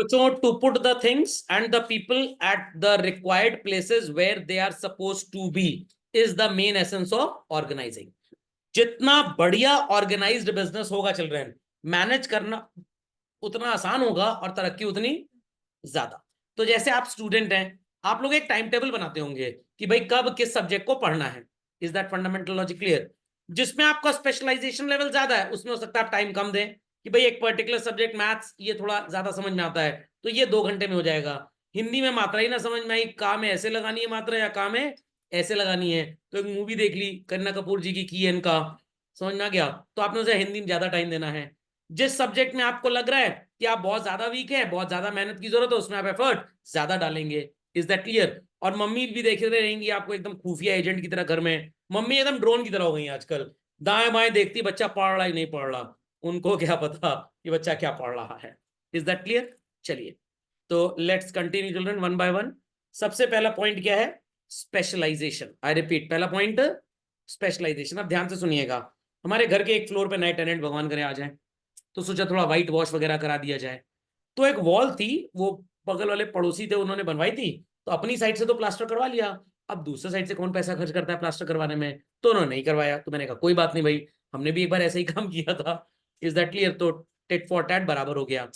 बच्चों, to put the things and the people at the required places where they are suppose to be is the main essence of organising. जितना बढ़िया organised business होगा children, manage करना उतना आसान होगा और तरक्की उतनी ज्यादा। तो जैसे आप स्टूडेंट हैं, आप लोग एक टाइम टेबल बनाते होंगे कि भाई कब किस सब्जेक्ट को पढ़ना है। Is that fundamental logic clear? जिसमें आपका स्पेशलाइजेशन लेवल ज्यादा है उसमें हो सकता है आप टाइम कम दें कि भाई एक पर्टिकुलर सब्जेक्ट मैथ्स ये थोड़ा ज्यादा समझ में आता है तो ये 2 घंटे में हो जाएगा। हिंदी में मात्रा ही ना समझ में आई, काम में ऐसे लगानी है मात्रा या काम में ऐसे लगानी है, तो एक मूवी देख ली करीना कपूर जी की है इनका, समझ में आ गया, तो आपने उसे हिंदी में ज्यादा टाइम देना है। जिस सब्जेक्ट में आपको लग रहा है कि आप बहुत ज्यादा वीक है, बहुत ज्यादा मेहनत की जरूरत है, उसमें आप एफर्ट ज्यादा डालेंगे। Is that clear? और मम्मी भी देखे रहेंगी आपको एकदम खुफिया एजेंट की तरह घर में, मम्मी एकदम ड्रोन की तरह हो गई आजकल, दाएं बाएं देखती बच्चा पढ़ रहा है नहीं पढ़ रहा, उनको क्या पता कि बच्चा क्या पढ़ रहा है। Is that clear? चलिए, तो let's continue children one by one. सबसे पहला पॉइंट क्या है? स्पेशलाइजेशन। आई रिपीट, पहला पॉइंट स्पेशलाइजेशन। अब ध्यान से सुनिएगा। हमारे घर के एक फ्लोर पे नए टेनेंट भगवान करे आ जाए, तो सोचा थोड़ा व्हाइट वॉश वगैरह करा दिया जाए। तो एक वॉल थी, वो बगल वाले पड़ोसी थे उन्होंने बनवाई थी, तो अपनी साइड से तो प्लास्टर करवा लिया। अब दूसरे साइड से कौन पैसा खर्च करता है प्लास्टर करवाने में, तो उन्होंने नहीं करवाया। तो मैंने कहा कोई बात नहीं भाई, हमने भी एक बार ऐसे ही काम किया था। Is that clear? तो टेट फॉर टैट बराबर हो गया।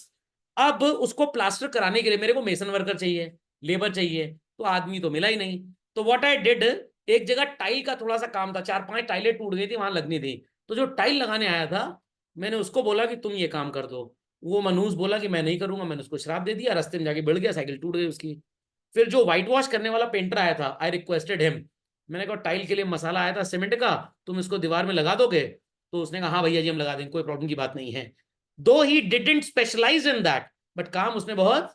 अब उसको प्लास्टर कराने के लिए मेरे को मेसन वर्कर चाहिए, लेबर चाहिए, तो आदमी तो मिला ही नहीं। तो व्हाट आई डिड, एक जगह टाइल का थोड़ा सा काम था, 4-5 टाइलें टूट गई थी, वहां लगनी थी। तो जो टाइल लगाने आया था, मैंने उसको बोला कि तुम ये काम कर दो। वो मनूस बोला कि मैं नहीं करूंगा, मैंने उसको श्राप दे दिया, रास्ते में जाके बढ़ गया, साइकिल टूट गई उसकी। फिर जो व्हाइट वॉश करने वाला पेंटर आया था, आई रिक्वेस्टेड हिम, मैंने कहा टाइल के लिए मसाला आया था सीमेंट का, तुम इसको दीवार में लगा दोगे? तो उसने कहा हाँ भैया जी हम लगा देंगे, कोई प्रॉब्लम की बात नहीं है। Though he didn't specialise in that, but काम उसने बहुत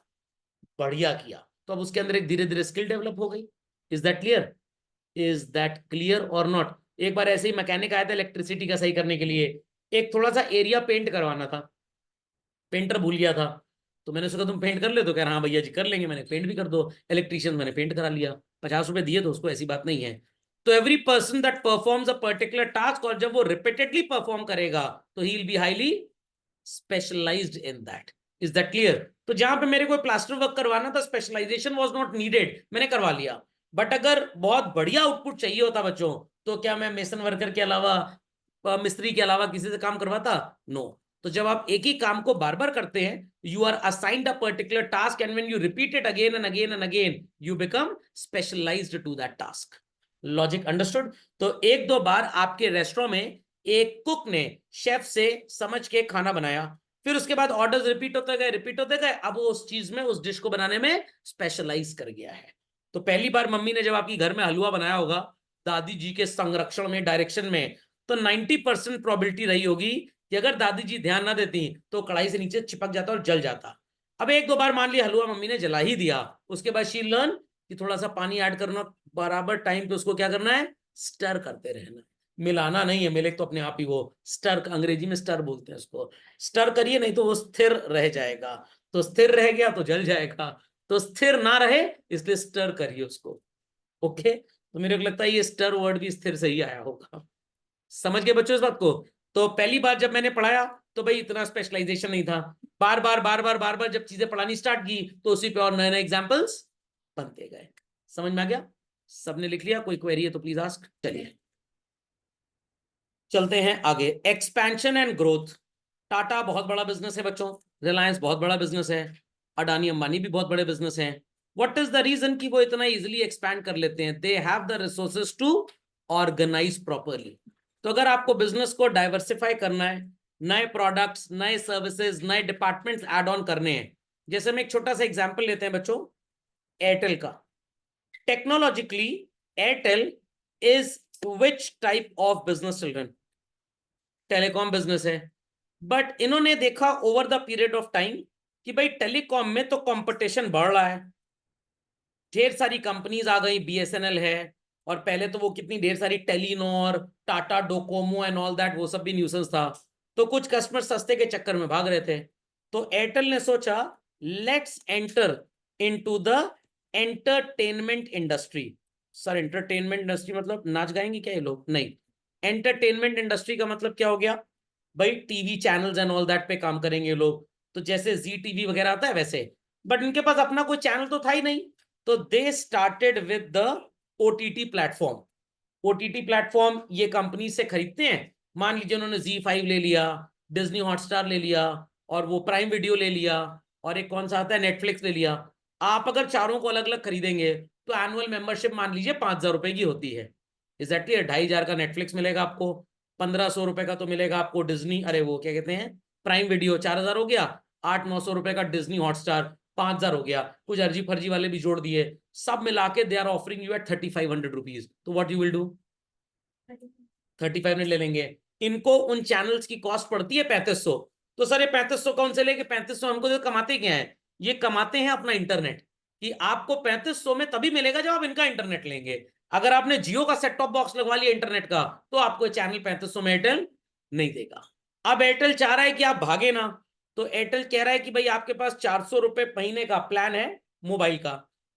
बढ़िया किया, तो अब उसके अंदर एक धीरे धीरे स्किल डेवलप हो गई। Is that clear? Is that clear और नॉट? एक बार ऐसे ही मैकेनिक आया था इलेक्ट्रिसिटी का सही करने के लिए, एक थोड़ा सा एरिया पेंट करवाना था, पेंटर भूल गया था, तो मैंने सोचा तुम पेंट कर ले, तो कह रहा हाँ भैया जी कर लेंगे, मैंने पेंट भी कर दो। इलेक्ट्रिशियन मैंने पेंट करा लिया, 50 रुपए दिए तो उसको, ऐसी बात नहीं है। तो every person that performs a particular task, और जब वो रिपीटेडली परफॉर्म करेगा तो he will be highly specialised in that. Is that clear? तो जहां पे मेरे को प्लास्टर वर्क करवाना था, स्पेशलाइजेशन वाज नॉट नीडेड, मैंने करवा लिया। बट अगर बहुत बढ़िया आउटपुट चाहिए होता बच्चों, तो क्या मैं मेसन वर्कर के अलावा, मिस्त्री के अलावा किसी से काम करवाता? नो। तो जब आप एक ही काम को बार बार करते हैं, you are assigned a particular task, and when you repeat it again and again and again, you become specialised to that task. Logic understood? तो एक दो बार आपके रेस्टोरेंट में एक कुक ने शेफ से समझ के खाना बनाया, फिर उसके बाद ऑर्डर्स रिपीट होते गए, रिपीट होते गए, अब वो उस चीज में, उस डिश को बनाने में स्पेशलाइज कर गया है। तो पहली बार मम्मी ने जब आपकी घर में हलवा बनाया होगा, दादी जी के संरक्षण में, डायरेक्शन में, तो 90% प्रोबेबिलिटी रही होगी कि अगर दादी जी ध्यान ना देती तो कढ़ाई से नीचे चिपक जाता और जल जाता। अब एक दो बार मान लिया हलवा मम्मी ने जला ही दिया, उसके बाद शी लर्न कि थोड़ा सा पानी ऐड करना, बराबर टाइम पे उसको क्या करना है, स्टर करते रहना, मिलाना नहीं है, मिले तो अपने आप ही वो स्टर, अंग्रेजी में स्टर बोलते हैं उसको, स्टर करिए नहीं तो वो स्थिर रह जाएगा, तो स्थिर रह गया तो जल जाएगा, तो स्थिर ना रहे इसलिए स्टर करिए उसको। ओके, तो मेरे को लगता है ये स्टर वर्ड भी स्थिर से ही आया होगा। समझ गए बच्चों इस बात को? तो पहली बार जब मैंने पढ़ाया तो भाई इतना स्पेशलाइजेशन नहीं था, बार बार बार बार बार बार जब चीजें पढ़ानी स्टार्ट की तो उसी पे और नए नए एग्जाम्पल्स बनते गए। समझ में आ गया? सबने लिख लिया? कोई क्वेरी है तो प्लीज आस्क। चलिए चलते हैं आगे। Expansion and growth. टाटा बहुत बड़ा बिजनेस है बच्चों, रिलायंस बहुत बड़ा बिजनेस है, अडानी अंबानी भी बहुत बड़े बिजनेस हैं। व्हाट इज द रीजन कि वो इतना इजीली एक्सपैंड कर लेते हैं? They have the resources to organise properly. तो अगर आपको बिजनेस को डाइवर्सिफाई करना है, नए प्रोडक्ट्स, नए सर्विसेज, नए डिपार्टमेंट्स ऐड ऑन करने हैं, जैसे हम एक छोटा सा एग्जांपल लेते हैं बच्चों, एयरटेल का। Technologically Airtel is which type of business children? Telecom business है। बट इन्होंने देखा over the period of time कि भाई टेलीकॉम में तो कंपटीशन बढ़ रहा है, ढेर सारी कंपनीज आ गई, बीएसएनएल है, और पहले तो वो कितनी ढेर सारी Telenor, Tata Docomo and all that, वो सब भी न्यूसेंस था, तो कुछ कस्टमर सस्ते के चक्कर में भाग रहे थे। तो एयरटेल ने सोचा let's enter into the entertainment industry. Sir entertainment industry मतलब नाच गाएंगे क्या ये लोग? नहीं, एंटरटेनमेंट इंडस्ट्री का मतलब क्या हो गया भाई? TV channels and all that पे काम करेंगे लोग। तो जैसे जी टीवी वगैरह आता है वैसे, बट इनके पास अपना कोई चैनल तो था ही नहीं, तो they started with the OTT platform. OTT platform ये कंपनी से खरीदते हैं, मान लीजिए उन्होंने Z5 ले लिया, डिज्नी हॉटस्टार ले लिया, और वो प्राइम वीडियो ले लिया, और एक कौन सा आता है, नेटफ्लिक्स ले लिया। आप अगर चारों को अलग अलग खरीदेंगे तो एनुअल मेंबरशिप मान लीजिए 5,000 रुपए की होती है। एग्जैक्टली 2,500 का नेटफ्लिक्स मिलेगा आपको, 1,500 रुपए का तो मिलेगा आपको डिज्नी, अरे वो क्या कहते हैं, प्राइम वीडियो, 4,000 हो गया, 800-900 रुपए का डिज्नी हॉटस्टार, 5,000 हो गया, कुछ अर्जी फर्जी वाले भी जोड़ दिए, सब मिला के they are offering you at 3,500 rupees. तो व्हाट यू विल डू, 3,500 ले लेंगे। इनको उन चैनल्स की कॉस्ट पड़ती है 3,500। तो सर ये 3,500 कौन से लेके, 3,500 हमको तो कमाते क्या है, ये कमाते हैं अपना इंटरनेट, कि आपको 3,500 में तभी मिलेगा जब आप इनका इंटरनेट लेंगे। अगर आपने जियो का सेट टॉप बॉक्स लगवा लिया इंटरनेट का, तो आपको चैनल 3,500 में एयरटेल नहीं देगा। अब एयरटेल चाह रहा है कि आप भागे ना, तो एयरटेल कह रहा है कि भाई आपके पास 400 रुपए महीने का प्लान है मोबाइल का,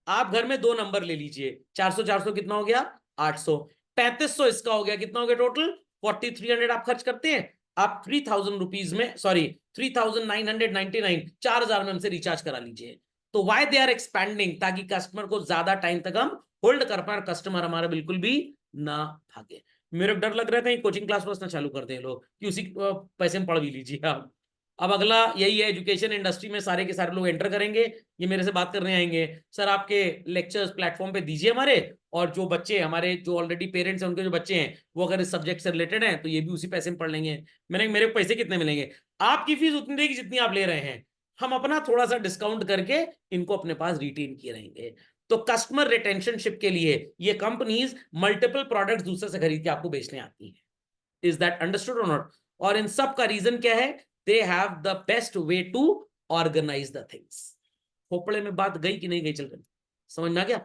आप घर में 2 नंबर ले लीजिए, 400 400 कितना हो गया, 800, 3,500 इसका हो गया, कितना हो गया टोटल, 4,300 आप खर्च करते हैं, आप 3,000 रुपीज में, सॉरी 3,999, 4,000 में हमसे रिचार्ज करा लीजिए। तो वाई दे आर एक्सपैंडिंग, ताकि कस्टमर को ज्यादा टाइम तक हम होल्ड कर पाए, कस्टमर हमारा बिल्कुल भी ना भागे। मेरे को डर लग रहा है कहीं कोचिंग क्लास ना चालू कर दें लोग कि उसी पैसे में पढ़ भी लीजिए आप। अब अगला यही है, एजुकेशन इंडस्ट्री में सारे के सारे लोग एंटर करेंगे, ये मेरे से बात करने आएंगे, सर आपके लेक्चर्स प्लेटफॉर्म पे दीजिए हमारे, और जो बच्चे हमारे जो ऑलरेडी पेरेंट्स हैं उनके जो बच्चे हैं वो अगर इस सब्जेक्ट से रिलेटेड हैं तो ये भी उसी पैसे में पढ़ लेंगे। मैंने मेरे को पैसे कितने मिलेंगे, आपकी फीस उतनी देगी जितनी आप ले रहे हैं, हम अपना थोड़ा सा डिस्काउंट करके इनको अपने पास रिटेन किए रहेंगे। तो कस्टमर रिटेंशनशिप के लिए ये कंपनीज मल्टीपल प्रोडक्ट्स दूसरे से खरीद के आपको बेचने आती है। इज दैट अंडरस्टूड और नॉट? और इन सब का रीजन क्या है, they have the best way to organise the things. खोपड़े में बात गई कि नहीं गई, चल रही, समझ में आ गया?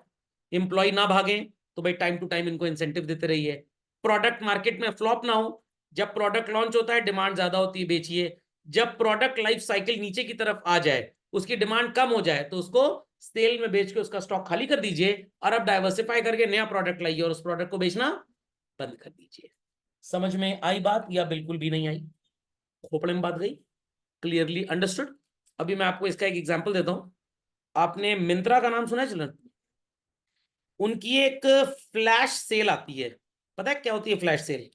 एम्प्लॉय ना भागे तो भाई टाइम टू टाइम इनको इंसेंटिव देते रहिए, प्रोडक्ट मार्केट में फ्लॉप ना हो, जब प्रोडक्ट लॉन्च होता है डिमांड ज्यादा होती है बेचिए, जब प्रोडक्ट लाइफ साइकिल नीचे की तरफ आ जाए, उसकी डिमांड कम हो जाए, तो उसको सेल में बेच के उसका स्टॉक खाली कर दीजिए, और अब डाइवर्सिफाई करके नया प्रोडक्ट लाइए और उस प्रोडक्ट को बेचना बंद कर दीजिए। समझ में आई बात या बिल्कुल भी नहीं आई? खोपड़े में बात गई? Clearly understood? अभी मैं आपको इसका एक एग्जांपल देता हूं। आपने मिंत्रा का नाम सुना है चिल्ड्रन? उनकी एक फ्लैश सेल आती है, पता है क्या होती है फ्लैश सेल?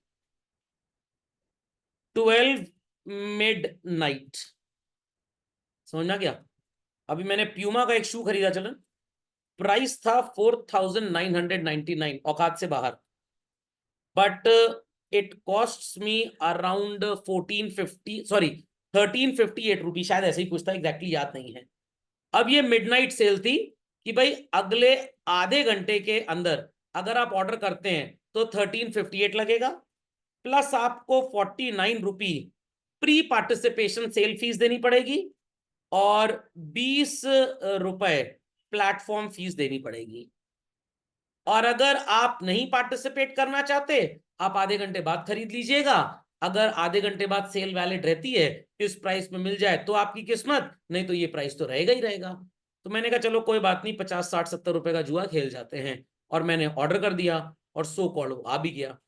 12 मिडनाइट। समझना क्या? अभी मैंने प्यूमा का एक शू खरीदा चलन, प्राइस था 4,999, औकात से बाहर, but it cost me around 1450, sorry 1,358 rupees, शायद ऐसे ही कुछ था, एग्जैक्टली याद नहीं है। अब ये मिडनाइट सेल थी कि भाई अगले आधे घंटे के अंदर अगर आप ऑर्डर करते हैं तो 1,358 लगेगा, प्लस आपको 49 रुपी प्री पार्टिसिपेशन सेल फीस देनी पड़ेगी, और 20 रुपए प्लेटफॉर्म फीस देनी पड़ेगी। और अगर आप नहीं पार्टिसिपेट करना चाहते, आप आधे घंटे बाद खरीद लीजिएगा, अगर आधे घंटे बाद सेल वैलिड रहती है, इस प्राइस में मिल जाए तो आपकी किस्मत, नहीं तो ये प्राइस तो रहेगा ही रहेगा। तो मैंने कहा चलो कोई बात नहीं, 50 60 70 रुपए का जुआ खेल जाते हैं, और मैंने ऑर्डर कर दिया, और सो कॉल्ड आ भी गया।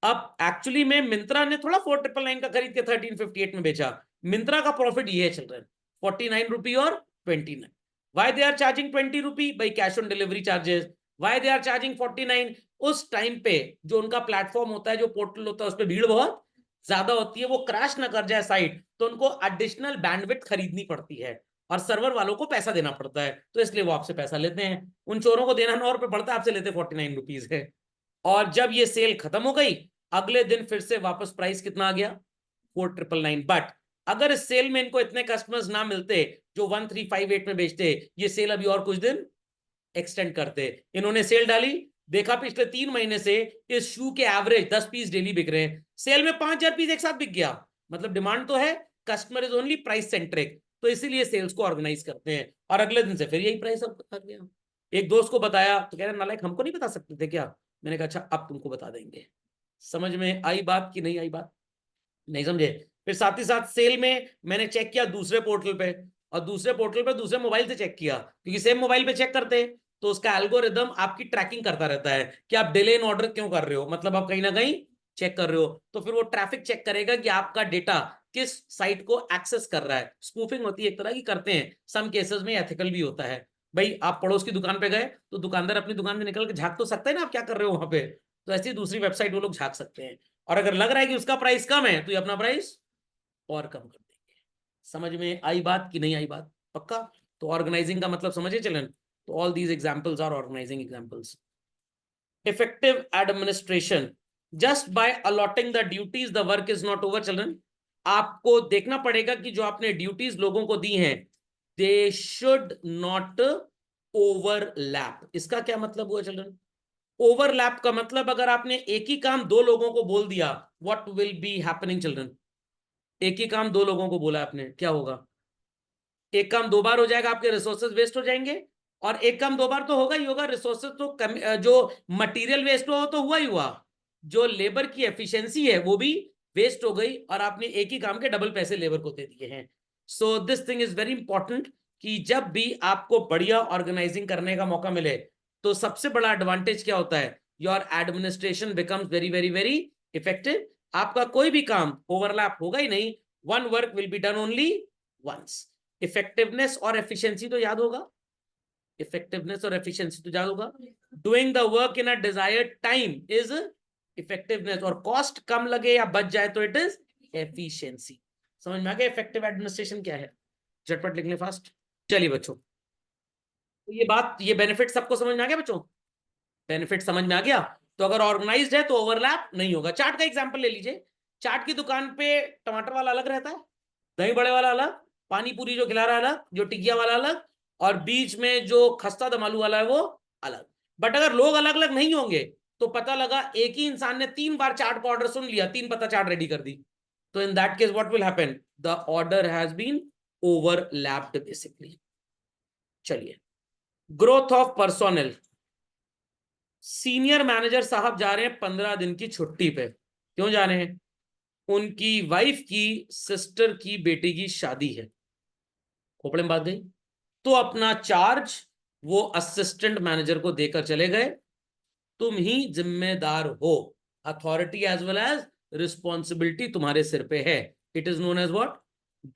अब एक्चुअली में मिंत्रा ने थोड़ा 4,999 का खरीद के 1,358 में बेचा, मिंत्रा का प्रॉफिट ये है चिल्ड्रन, 49 रुपी और 29। Why they are charging 20 rupee? By cash on delivery charges. Why they are charging 49? उस टाइम पे जो उनका प्लेटफॉर्म होता है, जो पोर्टल होता है, उस पर भीड़ बहुत ज्यादा होती है, वो क्रैश ना कर जाए साइट, तो उनको एडिशनल बैंडविड्थ खरीदनी पड़ती है, और सर्वर वालों को पैसा देना पड़ता है, तो इसलिए वो आपसे पैसा लेते हैं। उन चोरों को देना 9 रुपए पड़ता है, आपसे लेते 49 रुपीज है। और जब ये सेल खत्म हो गई, अगले दिन फिर से वापस प्राइस कितना आ गया, 4,999। बट अगर इस सेल में इनको इतने कस्टमर्स ना मिलते जो 1,358 में बेचते, ये सेल अभी और कुछ दिन एक्सटेंड करते। इन्होंने सेल डाली, देखा पिछले 3 महीने से इस शू के एवरेज 10 पीस डेली बिक रहे हैं, सेल में 5,000 पीस एक साथ बिक गया, मतलब डिमांड तो है, customer is only price centric, तो इसीलिए सेल्स को ऑर्गेनाइज करते हैं। और अगले दिन से फिर यही प्राइस अब आ गया। एक दोस्त को बताया तो कह रहे नालायक, हमको नहीं बता सकते थे क्या? मैंने कहा अच्छा अब तुमको बता देंगे। समझ में आई बात कि नहीं आई बात? नहीं समझे? फिर साथ ही साथ सेल में मैंने चेक किया दूसरे पोर्टल पे, और दूसरे पोर्टल पे दूसरे मोबाइल से चेक किया, क्योंकि सेम मोबाइल पे चेक करते हैं, तो उसका एल्गोरिदम आपकी ट्रैकिंग करता रहता है कि आप डिले इन ऑर्डर क्यों कर रहे हो, मतलब आप कहीं ना कहीं चेक कर रहे हो, तो फिर वो ट्रैफिक चेक करेगा कि आपका डेटा किस साइट को एक्सेस कर रहा है। स्पूफिंग होती है एक तरह की, करते हैं सम केसेस में, एथिकल भी होता है। भाई आप पड़ोस की दुकान पे गए तो दुकानदार अपनी दुकान में निकल के झांक तो सकता है ना आप क्या कर रहे हो वहां पे, तो ऐसी दूसरी वेबसाइट वो लोग झांक सकते हैं। और अगर लग रहा है कि उसका प्राइस कम है तो ये अपना प्राइस और कम कर देंगे। समझ में आई बात कि नहीं आई बात? पक्का? तो ऑर्गेनाइजिंग का मतलब समझे चलन? तो all these examples are organising examples. Effective administration, just by allotting the duties the work is not over. चलन आपको देखना पड़ेगा कि जो आपने ड्यूटीज लोगों को दी हैं दे शुड नॉट ओवरलैप। इसका क्या मतलब हुआ चलन? ओवरलैप का मतलब अगर आपने एक ही काम दो लोगों को बोल दिया, what will be happening children? एक ही काम दो लोगों को बोला आपने, क्या होगा? एक काम दो बार हो जाएगा, आपके रिसोर्सेज वेस्ट हो जाएंगे। और एक काम दो बार तो होगा ही होगा, रिसोर्सेज तो जो मटेरियल वेस्ट हो तो हुआ ही हुआ, जो लेबर की एफिशिएंसी है वो भी वेस्ट हो गई, और आपने एक ही काम के डबल पैसे लेबर को दे दिए हैं। So this thing is very important कि जब भी आपको बढ़िया ऑर्गेनाइजिंग करने का मौका मिले तो सबसे बड़ा एडवांटेज क्या होता है? Your administration becomes very very very effective. आपका कोई भी काम ओवरलैप होगा ही नहीं, one work will be done only once. Effectiveness और एफिशिएंसी तो याद होगा, इफेक्टिवनेस और एफिशिएंसी तो याद होगा। Doing the work in a desired time is effectiveness, और कॉस्ट कम लगे या बच जाए तो इट इज एफिशिएंसी। समझ में आ गया इफेक्टिव एडमिनिस्ट्रेशन क्या है? झटपट लिख ले फास्ट। चलिए बच्चों, तो ये बात, ये बेनिफिट सबको समझ में आ गया बच्चों? बेनिफिट समझ में आ गया? तो अगर ऑर्गेनाइज्ड है तो ओवरलैप नहीं होगा। चाट का एग्जांपल ले लीजिए। चाट की दुकान पे टमाटर वाला अलग रहता है, दही बड़े वाला अलग, पानी पूरी जो खिला रहा है अलग, जो टिकिया वाला अलग, और बीच में जो खस्ता दम आलू वाला है वो अलग। बट अगर लोग अलग अलग नहीं होंगे तो पता लगा एक ही इंसान ने 3 बार चाट का ऑर्डर सुन लिया, 3 पत्ता चाट रेडी कर दी, तो in that case what will happen? The order has been overlapped basically. चलिए, growth of personal. Senior manager साहब जा रहे हैं 15 दिन की छुट्टी पे। क्यों जा रहे हैं? उनकी वाइफ की सिस्टर की बेटी की शादी है। खोपड़े में बात गई। तो अपना चार्ज वो असिस्टेंट मैनेजर को देकर चले गए। तुम ही जिम्मेदार हो, authority as well as responsibility तुम्हारे सिर पे है। It is known as what?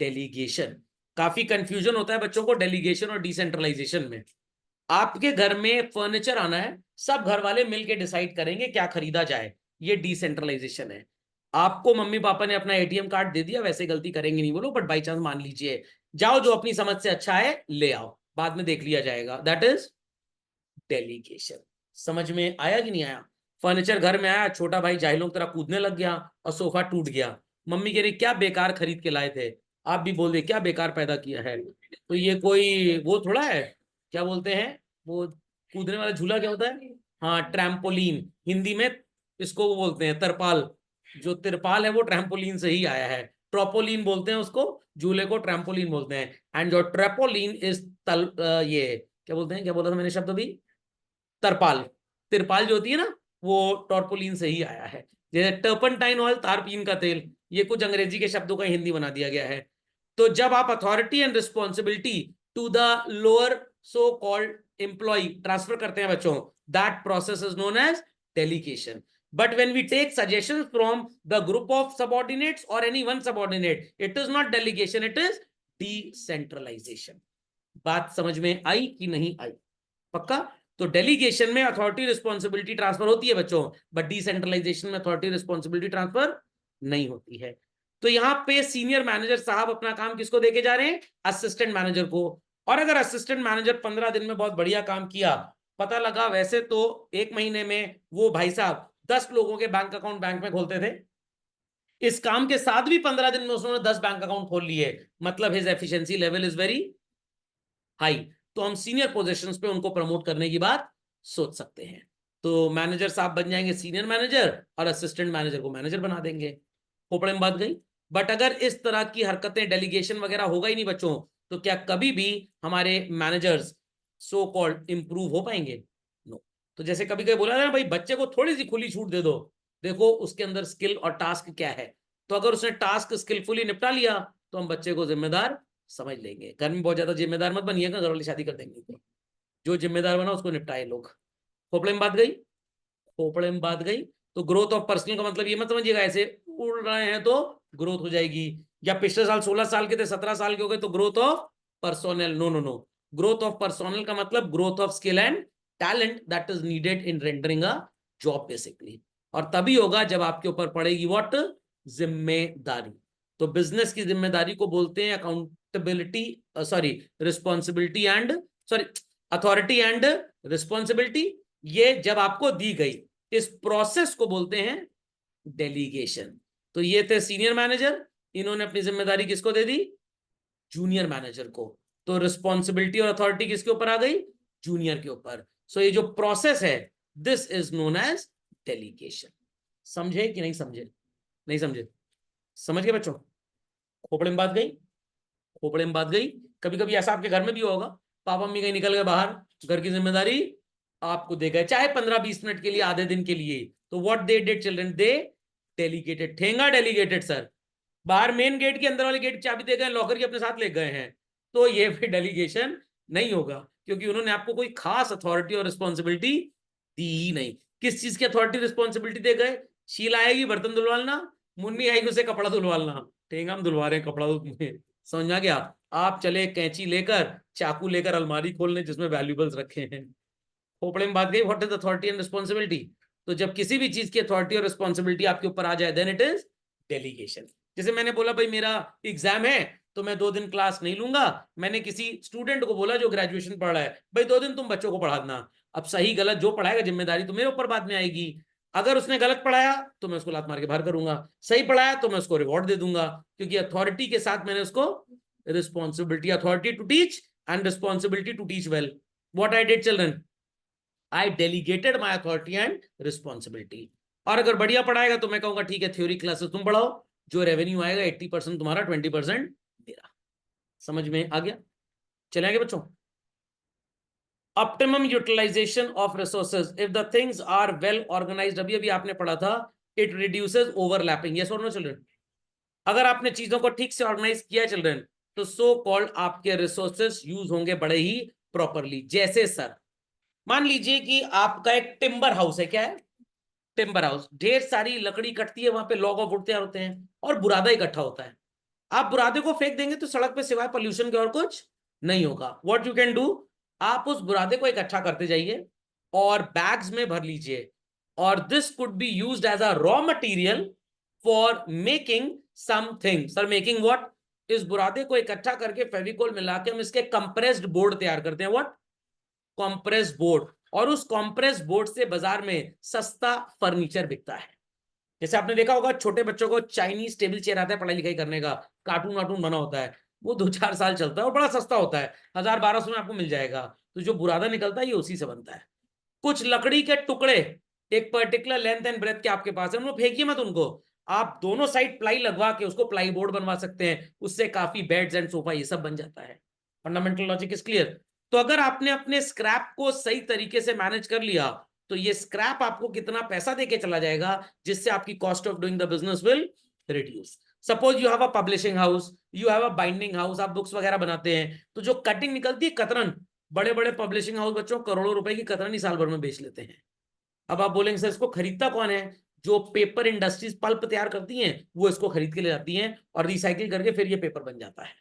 Delegation. काफी कंफ्यूजन होता है बच्चों को डेलीगेशन और डिसेंट्रलाइजेशन में। आपके घर में फर्नीचर आना है, सब घर वाले मिलके डिसाइड करेंगे क्या खरीदा जाए, ये डिसेंट्रलाइजेशन है। आपको मम्मी पापा ने अपना एटीएम कार्ड दे दिया, वैसे गलती करेंगे नहीं वो लोग, बट बाई चांस मान लीजिए, जाओ जो अपनी समझ से अच्छा है ले आओ, बाद में देख लिया जाएगा, दैट इज डेलीगेशन। समझ में आया कि नहीं आया? फर्नीचर घर में आया, छोटा भाई जाहिलों की तरह कूदने लग गया और सोफा टूट गया। मम्मी कह रही क्या बेकार खरीद के लाए थे, आप भी बोल दे क्या बेकार पैदा किया है। तो ये कोई वो थोड़ा है, क्या बोलते हैं वो कूदने वाला झूला, क्या होता है? हाँ, ट्रैम्पोलिन। हिंदी में इसको वो बोलते हैं तरपाल। जो तिरपाल है वो ट्रैम्पोलिन से ही आया है, ट्रोपोलिन बोलते हैं उसको, झूले को ट्रैम्पोलिन बोलते हैं। एंड जो ट्रेपोलिन इज ये क्या बोलते हैं, क्या बोला था मैंने शब्द अभी? तरपाल। तिरपाल जो होती है ना वो टॉर्पोलिन से ही आया है। जैसे टर्पनटाइन ऑयल तारपीन का तेल, ये कुछ अंग्रेजी के शब्दों का हिंदी बना दिया गया है। तो जब आप authority and responsibility to the lower so called employ transfer करते हैं बच्चों, that process is known as delegation. But when we take suggestions from the group of subordinates or any one subordinate, it is not delegation, it is decentralization. बात समझ में आई कि नहीं आई? पक्का? तो डेलीगेशन में अथॉरिटी रिस्पॉन्सिबिलिटी ट्रांसफर होती है बच्चों, बट डिसेंट्रलाइजेशन में अथॉरिटी रिस्पॉन्सिबिलिटी ट्रांसफर नहीं होती है। तो यहां पे सीनियर मैनेजर साहब अपना काम किसको देके जा रहे हैं? असिस्टेंट मैनेजर को। और अगर असिस्टेंट मैनेजर 15 दिन में बहुत बढ़िया काम किया, पता लगा वैसे तो 1 महीने में वो भाई साहब 10 लोगों के बैंक अकाउंट बैंक में खोलते थे, इस काम के साथ भी 15 दिन में उसने 10 बैंक अकाउंट खोल लिए, मतलब his efficiency level is very high. तो हम सीनियर पोजीशंस पे उनको प्रमोट करने की बात सोच सकते हैं। तो मैनेजर साहब बन जाएंगे सीनियर मैनेजर और असिस्टेंट मैनेजर को मैनेजर बना देंगे। खोपड़े में बात गई। बट अगर इस तरह की हरकतें डेलीगेशन वगैरह होगा ही नहीं बच्चों, तो क्या कभी भी हमारे मैनेजर्स सो कॉल्ड इंप्रूव हो पाएंगे? नो। तो जैसे कभी कभी बोला ना भाई बच्चे को थोड़ी सी खुली छूट दे दो, देखो उसके अंदर स्किल और टास्क क्या है, तो अगर उसने टास्क स्किलफुली निपटा लिया तो हम बच्चे को जिम्मेदार समझ लेंगे। घर में बहुत ज्यादा जिम्मेदार मत बनिएगा, घर वाली शादी कर देंगे तो जो जिम्मेदार बना उसको निपटाए लोग। खोपड़े में बात गई? खोपड़े में बात गई। तो ग्रोथ ऑफ पर्सनल का मतलब ये मत समझिएगा ऐसे उड़ रहे हैं तो ग्रोथ हो जाएगी, या पिछले साल 16 साल के थे 17 साल के हो गए तो growth of personnel, no no no, growth of personnel का मतलब growth of skill and talent that is needed in rendering a job basically. और तभी होगा जब आपके ऊपर पड़ेगी व्हाट, जिम्मेदारी। तो बिजनेस की जिम्मेदारी को बोलते हैं accountability, sorry responsibility and, sorry authority and responsibility. ये जब आपको दी गई इस प्रोसेस को बोलते हैं डेलीगेशन। तो ये थे सीनियर मैनेजर, इन्होंने अपनी जिम्मेदारी किसको दे दी, जूनियर मैनेजर को। तो रिस्पॉन्सिबिलिटी और अथॉरिटी किसके ऊपर आ गई, जूनियर के ऊपर। सो ये जो प्रोसेस है this is known as delegation. समझे कि नहीं समझे, नहीं समझे, समझ गए बच्चों, खोपड़े में बात गई, खोपड़े में बात गई। कभी कभी ऐसा आपके घर में भी होगा, पापा मम्मी कहीं निकल गए बाहर, घर की जिम्मेदारी आपको दे गए, चाहे 15-20 मिनट के लिए, आधे दिन के लिए, तो what they did children, they delegated. Thenga delegated sir, बाहर मेन गेट के अंदर वाले गेट चाबी दे गए, लॉकर की अपने साथ ले गए हैं, तो ये फिर डेलीगेशन नहीं होगा, क्योंकि उन्होंने आपको कोई खास अथॉरिटी और रिस्पॉन्सिबिलिटी दी ही नहीं। किस चीज की अथॉरिटी रिस्पॉन्सिबिलिटी दे गए, शील आएगी बर्तन धुलवाना, मुन्नी आएगी उसे कपड़ा धुलवाना, ठेंगा हम धुलवा रहे हैं कपड़ा, समझ में आ गया। आप चले कैंची लेकर, चाकू लेकर अलमारी खोलने जिसमें वैल्यूबल्स रखे हैं। खोपड़े में बात गई, what is authority and responsibility. तो जब किसी भी चीज की अथॉरिटी और रिस्पॉन्सिबिलिटी आपके ऊपर आ जाए देन इट इज डेलीगेशन। जैसे मैंने बोला भाई मेरा एग्जाम है तो मैं 2 दिन क्लास नहीं लूंगा, मैंने किसी स्टूडेंट को बोला जो ग्रेजुएशन पढ़ रहा है भाई 2 दिन तुम बच्चों को पढ़ा देना। अब सही गलत जो पढ़ाएगा जिम्मेदारी तो मेरे ऊपर बाद में आएगी। अगर उसने गलत पढ़ाया तो मैं उसको लात मार के बाहर करूंगा, सही पढ़ाया तो मैं उसको रिवॉर्ड दे दूंगा, क्योंकि अथॉरिटी के साथ मैंने उसको responsibility, authority to teach and responsibility to teach well. What I did children, I delegated my authority and responsibility. और अगर बढ़िया पढ़ाएगा तो मैं कहूंगा ठीक है थ्योरी क्लासेस तुम पढ़ाओ, जो रेवेन्यू आएगा 80% तुम्हारा, 20% मेरा। समझ में आ गया, चले आगे बच्चों। Optimum utilisation of resources, if the things are well organised, अभी अभी आपने पढ़ा था, इट रिड्यूसेस ओवरलैपिंग, यस और नो चिल्ड्रन। अगर आपने चीजों को ठीक से ऑर्गेनाइज किया चिल्ड्रन तो सो कॉल्ड आपके रिसोर्सेज यूज होंगे बड़े ही प्रॉपरली। जैसे सर मान लीजिए कि आपका एक टिम्बर हाउस है, क्या है, टिम्बर हाउस, ढेर सारी लकड़ी कटती है, वहां पे लॉग ऑफ वुड तैयार होते हैं और बुरादा इकट्ठा होता है। आप बुरादे को फेंक देंगे तो सड़क पे सिवाय पोल्यूशन के और कुछ नहीं होगा। व्हाट यू कैन डू, आप उस बुरादे को इकट्ठा करते जाइए और बैग्स में भर लीजिए, और this could be used as a raw material for making something. Sir making what, इस बुरादे को इकट्ठा करके फेविकोल मिला के हम इसके कंप्रेस्ड बोर्ड तैयार करते हैं, व्हाट, कॉम्प्रेस बोर्ड। और उस कॉम्प्रेस बोर्ड से बाजार में सस्ता फर्नीचर बिकता है। जैसे आपने देखा होगा छोटे बच्चों को चाइनीज टेबल चेयर आता है पढ़ाई लिखाई करने का, कार्टून वार्टून बना होता है, वो 2-4 साल चलता है और बड़ा सस्ता होता है, 1000-1200 में आपको मिल जाएगा। तो जो बुरादा निकलता है ये उसी से बनता है। कुछ लकड़ी के टुकड़े एक पर्टिकुलर लेंथ एंड ब्रेथ के आपके पास है, उनको फेंकिए मत, उनको आप दोनों साइड प्लाई लगवा के उसको प्लाई बोर्ड बनवा सकते हैं, उससे काफी बेड्स एंड सोफा ये सब बन जाता है। Fundamental logic is clear. तो अगर आपने अपने स्क्रैप को सही तरीके से मैनेज कर लिया तो ये स्क्रैप आपको कितना पैसा देके चला जाएगा, जिससे आपकी cost of doing the business will reduce. Suppose you have a publishing house, you have a binding house, आप बुक्स वगैरह बनाते हैं, तो जो कटिंग निकलती है कतरन, बड़े बड़े पब्लिशिंग हाउस बच्चों करोड़ों रुपए की कतरन ही साल भर में बेच लेते हैं। अब आप बोलेंगे सर इसको खरीदता कौन है, जो पेपर इंडस्ट्रीज पल्प तैयार करती हैं वो इसको खरीद के ले जाती हैं और रिसाइकिल करके फिर ये पेपर बन जाता है।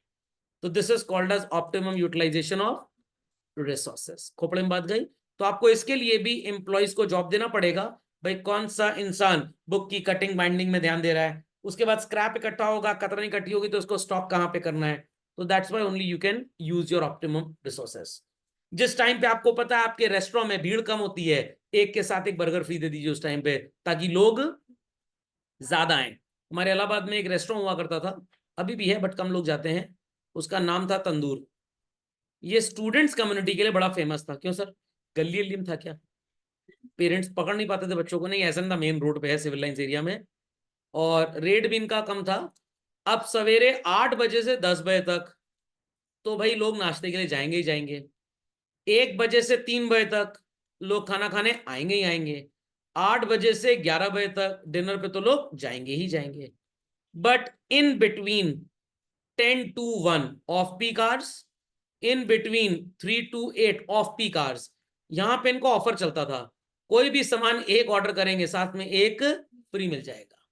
तो this is called as optimum utilisation of resources. खोपड़े में बात गई। तो आपको इसके लिए भी एम्प्लॉइज को जॉब देना पड़ेगा, भाई कौन सा इंसान बुक की कटिंग बाइंडिंग में ध्यान दे रहा है, उसके बाद स्क्रैप इकट्ठा होगा, कतरन इकट्ठी होगी तो उसको स्टॉक कहां पे करना है। तो that's why only you can use your optimum resources. जिस टाइम पे आपको पता है आपके रेस्टोरेंट में भीड़ कम होती है, एक के साथ एक बर्गर फ्री दे दीजिए उस टाइम पे, ताकि लोग ज्यादा आए। हमारे इलाहाबाद में एक रेस्टोरेंट हुआ करता था, अभी भी है बट कम लोग जाते हैं, उसका नाम था तंदूर। ये स्टूडेंट्स कम्युनिटी के लिए बड़ा फेमस था। क्यों सर, गली गली में था क्या, पेरेंट्स पकड़ नहीं पाते थे बच्चों को, नहीं ऐसा नहीं था, मेन रोड पे है सिविल लाइंस एरिया में, और रेट भी इनका कम था। अब सवेरे 8 बजे से 10 बजे तक तो भाई लोग नाश्ते के लिए जाएंगे ही जाएंगे, 1 बजे से 3 बजे तक लोग खाना खाने आएंगे ही आएंगे, 8 बजे से 11 बजे तक डिनर पे तो लोग जाएंगे ही जाएंगे। But in between 10 to 1 off peak hours, in between 3 to 8 off peak hours, यहां पे इनको ऑफर चलता था, कोई भी सामान एक ऑर्डर करेंगे साथ में एक फ्री मिल जाएगा।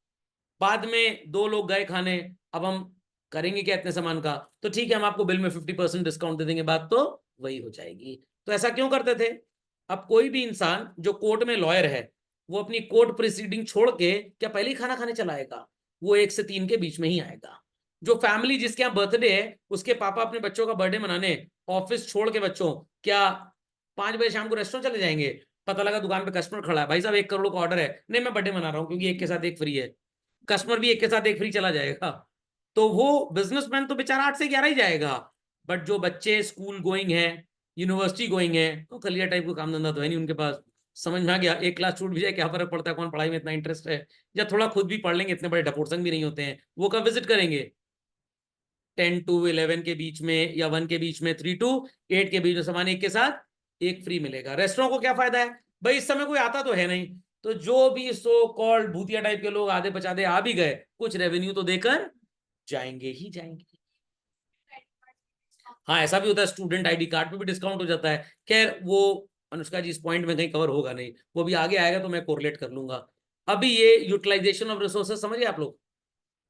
बाद में 2 लोग गए खाने, अब हम करेंगे क्या इतने सामान का, तो ठीक है हम आपको बिल में 50% डिस्काउंट दे देंगे, बात तो वही हो जाएगी। तो ऐसा क्यों करते थे? अब कोई भी इंसान जो कोर्ट में लॉयर है, वो अपनी कोर्ट प्रोसीडिंग छोड़ के क्या पहले ही खाना खाने चला आएगा? वो 1 से 3 के बीच में ही आएगा। जो फैमिली जिसके यहाँ बर्थडे है, उसके पापा अपने बच्चों का बर्थडे मनाने ऑफिस छोड़ के बच्चों क्या 5 बजे शाम को रेस्टोरेंट चले जाएंगे? पता लगा दुकान पे कस्टमर खड़ा है, भाई साहब 1 करोड़ का ऑर्डर है, नहीं मैं बर्थडे मना रहा हूँ क्योंकि 1 के साथ 1 फ्री है, कस्टमर भी 1 के साथ 1 फ्री चला जाएगा। तो वो बिजनेसमैन तो बेचारा 8 से 11 ही जाएगा। बट जो बच्चे स्कूल गोइंग है, यूनिवर्सिटी गोइंग है, तो कलियर टाइप को काम धंधा तो है नहीं उनके पास। समझ में आ गया? एक क्लास छूट भी जाए क्या फर्क पड़ता है, कौन पढ़ाई में इतना इंटरेस्ट है, या थोड़ा खुद भी पढ़ लेंगे, इतने बड़े ढपोरसंग भी नहीं होते हैं, वो कब विजिट करेंगे? 10 to 11 के बीच में, या 1 के बीच में, 3 to 8 के बीच में सामान 1 के साथ 1 फ्री मिलेगा। रेस्टोरेंट को क्या फायदा है भाई, इस समय कोई आता तो है नहीं, तो जो भी सो कॉल्ड भूतिया टाइप के लोग आधे पचाधे आ भी गए, कुछ रेवेन्यू तो देकर जाएंगे ही जाएंगे। हाँ ऐसा भी होता है, स्टूडेंट आईडी कार्ड पे भी डिस्काउंट हो जाता है। खैर वो अनुष्का जी इस पॉइंट में कहीं कवर होगा नहीं, वो भी आगे आएगा तो मैं कोरिलेट कर लूंगा। अभी ये यूटिलाइजेशन ऑफ रिसोर्सेज समझ गए आप लोग?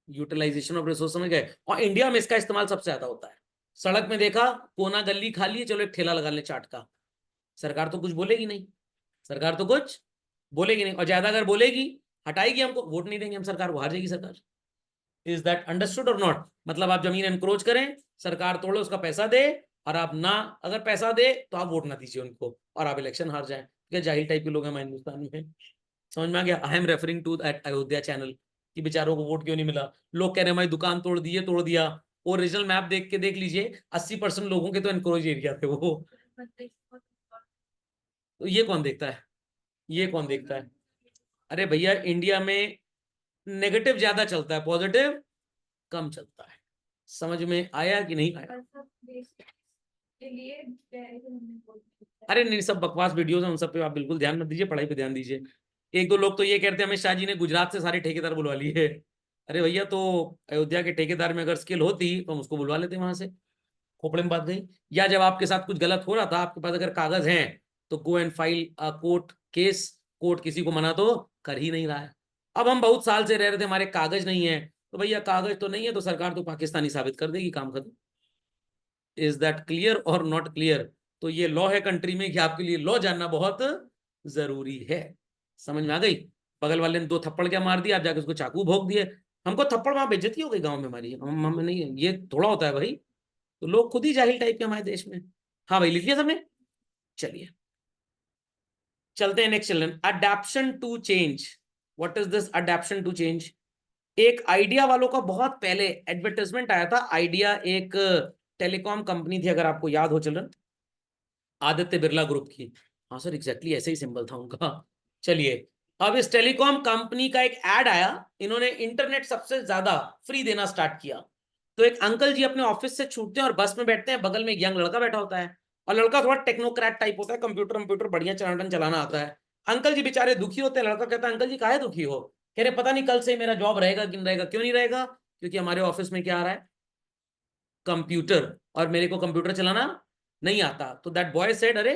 यूटिलाइजेशन ऑफ रिसोर्स समझ गए, और इंडिया में इसका इस्तेमाल सबसे ज्यादा होता है। सड़क में देखा, कोना गली खाली है, चलो एक ठेला लगा ले चाट का, सरकार तो कुछ बोलेगी नहीं, सरकार तो कुछ बोलेगी नहीं, और ज्यादा अगर बोलेगी हटाएगी, हमको वोट नहीं देंगे हम सरकार को, हार जाएगी सरकार। इज दैट अंडरस्टूड और नॉट? मतलब आप जमीन एनक्रोच करें, सरकार तोड़े, उसका पैसा दे, और आप ना, अगर पैसा दे तो आप वोट ना दीजिए उनको, और आप इलेक्शन हार जाए। क्या जाहिल टाइप के लोग हैं हमारे हिंदुस्तान में। समझ में आ गया? I am referring to that Ayodhya channel कि बेचारों को वोट क्यों नहीं मिला। लोग कह रहे हैं हमारी दुकान तोड़ दिए, तोड़ दिया। ओरिजिनल मैप देख के देख लीजिए, 80% लोगों के तो एनक्रोच एरिया थे वो। तो ये कौन देखता है, ये कौन देखता है? अरे भैया इंडिया में नेगेटिव ज्यादा चलता है, पॉजिटिव कम चलता है। समझ में आया कि नहीं आया? अरे नहीं, सब बकवास वीडियोस हैं, उन सब पे आप बिल्कुल ध्यान मत दीजिए, पढ़ाई पे ध्यान दीजिए। एक दो लोग तो ये कहते हैं अमित शाह जी ने गुजरात से सारे ठेकेदार बुलवा लिए। अरे भैया तो अयोध्या के ठेकेदार में अगर स्किल होती तो हम उसको बुलवा लेते वहां से, खोपड़े में बात गई। या जब आपके साथ कुछ गलत हो रहा था, आपके पास अगर कागज हैं, तो go and file a court case, court किसी को मना तो कर ही नहीं रहा है। अब हम बहुत साल से रह रहे थे, हमारे कागज नहीं है, तो भैया कागज तो नहीं है तो सरकार तो पाकिस्तानी साबित कर देगी, काम खत्म। इज दैट क्लियर और नॉट क्लियर? तो ये लॉ है कंट्री में कि आपके लिए लॉ जानना बहुत जरूरी है। समझ में आ गई? बगल वाले ने 2 थप्पड़ क्या मार दिया, आप जाके उसको चाकू भोंक दिए, हमको थप्पड़ वहां बेइज्जती हो गई गांव में हमारी, हम नहीं, ये थोड़ा होता है भाई। तो लोग खुद ही जाहिल टाइप के हमारे देश में। हाँ भाई लिख लिया सबने? चलिए चलते हैं next children. Adaption to change. What is this adaption to change? एक आइडिया वालों का बहुत पहले एडवर्टाइजमेंट आया था। आइडिया एक टेलीकॉम कंपनी थी, अगर आपको याद हो चिल्ड्रन, आदित्य बिरला ग्रुप की। हाँ सर एग्जैक्टली ऐसे ही सिंबल था उनका। चलिए, अब इस टेलीकॉम कंपनी का एक एड आया, इन्होंने इंटरनेट सबसे ज्यादा फ्री देना स्टार्ट किया। तो एक अंकल जी अपने ऑफिस से छूटते हैं और बस में बैठते हैं, बगल में एक यंग लड़का बैठा होता है, और लड़का थोड़ा टेक्नोक्रेट टाइप होता है, कंप्यूटर बढ़िया चलाना आता है। अंकल जी बेचारे दुखी होते हैं। लड़का कहता है अंकल जी काहे दुखी हो? कह रहे पता नहीं कल से मेरा जॉब रहेगा कि नहीं रहेगा। क्यों नहीं रहेगा? क्योंकि हमारे ऑफिस में क्या आ रहा है, कंप्यूटर, और मेरे को कंप्यूटर चलाना नहीं आता। तो दैट बॉय सेड अरे